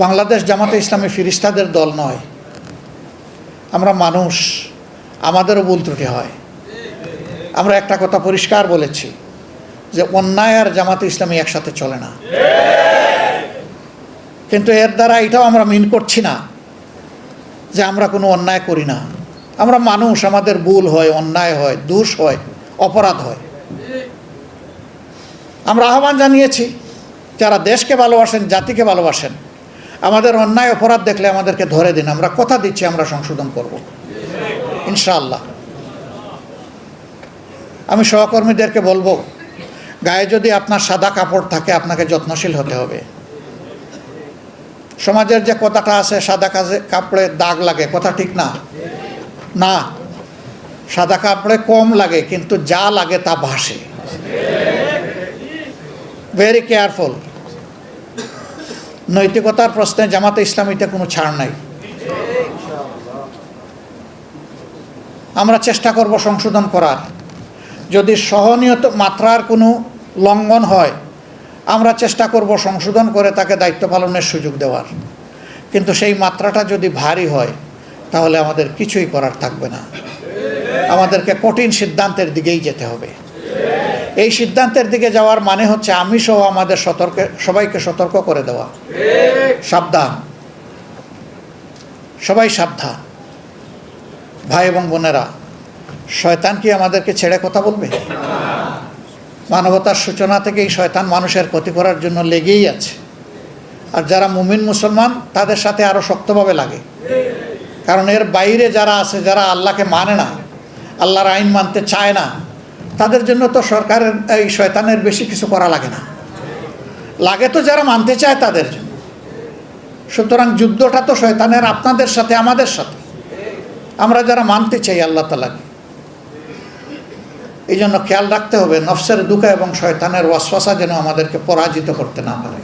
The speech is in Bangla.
বাংলাদেশ জামাতে ইসলামী ফিরিস্তাদের দল নয়, আমরা মানুষ, আমাদেরও ভুল ত্রুটি হয়। আমরা একটা কথা পরিষ্কার বলেছি যে অন্যায় আর জামাতে ইসলামী একসাথে চলে না, কিন্তু এর দ্বারা এটাও আমরা মিন করছি না যে আমরা কোনো অন্যায় করি না। আমরা মানুষ, আমাদের ভুল হয়, অন্যায় হয়, দোষ হয়, অপরাধ হয়। আমরা আহ্বান জানিয়েছি যারা দেশকে ভালোবাসেন, জাতিকে ভালোবাসেন, আমাদের অন্যায় অপরাধ দেখলে আমাদেরকে ধরে দিন। আমরা কথা দিচ্ছি আমরা সংশোধন করব ইনশাআল্লাহ। আমি সহকর্মীদেরকে বলবো, গায়ে যদি আপনার সাদা কাপড় থাকে আপনাকে যত্নশীল হতে হবে। সমাজের যে কথাটা আছে সাদা কাপড়ে দাগ লাগে, কথা ঠিক না? না, সাদা কাপড়ে কম লাগে কিন্তু যা লাগে তা ভাসে। Very careful. নৈতিকতার প্রশ্নে জামাতে ইসলামীতে কোনো ছাড় নাই। আমরা চেষ্টা করব সংশোধন করার। যদি সহনীয় মাত্রার কোনো লঙ্ঘন হয় আমরা চেষ্টা করব সংশোধন করে তাকে দায়িত্ব পালনের সুযোগ দেওয়ার। কিন্তু সেই মাত্রাটা যদি ভারী হয় তাহলে আমাদের কিছুই করার থাকবে না। আমাদেরকে কঠিন সিদ্ধান্তের দিকেই যেতে হবে। এই সিদ্ধান্তের দিকে যাওয়ার মানে হচ্ছে আমি সহ আমাদের সবাইকে সতর্ক করে দেওয়া, সাবধান, সবাই সাবধান। ভাই এবং বোনেরা, শয়তান কি আমাদেরকে ছেড়ে কথা বলবে? মানবতার সূচনা থেকেই শয়তান মানুষের ক্ষতি করার জন্য লেগেই আছে। আর যারা মুমিন মুসলমান তাদের সাথে আরও শক্তভাবে লাগে, কারণ এর বাইরে যারা আছে, যারা আল্লাহকে মানে না, আল্লাহর আইন মানতে চায় না, তাদের জন্য তো সরকারের এই শয়তানের বেশি কিছু করা লাগে না, লাগে তো যারা মানতে চায় তাদের জন্য। সুতরাং যুদ্ধটা তো শয়তানের আপনাদের সাথে, আমাদের সাথে, আমরা যারা মানতে চাই আল্লাহ তাআলাকে। এই জন্য খেয়াল রাখতে হবে নফসের দুঃখ এবং শয়তানের ওয়াসওয়াসা যেন আমাদেরকে পরাজিত করতে না পারে।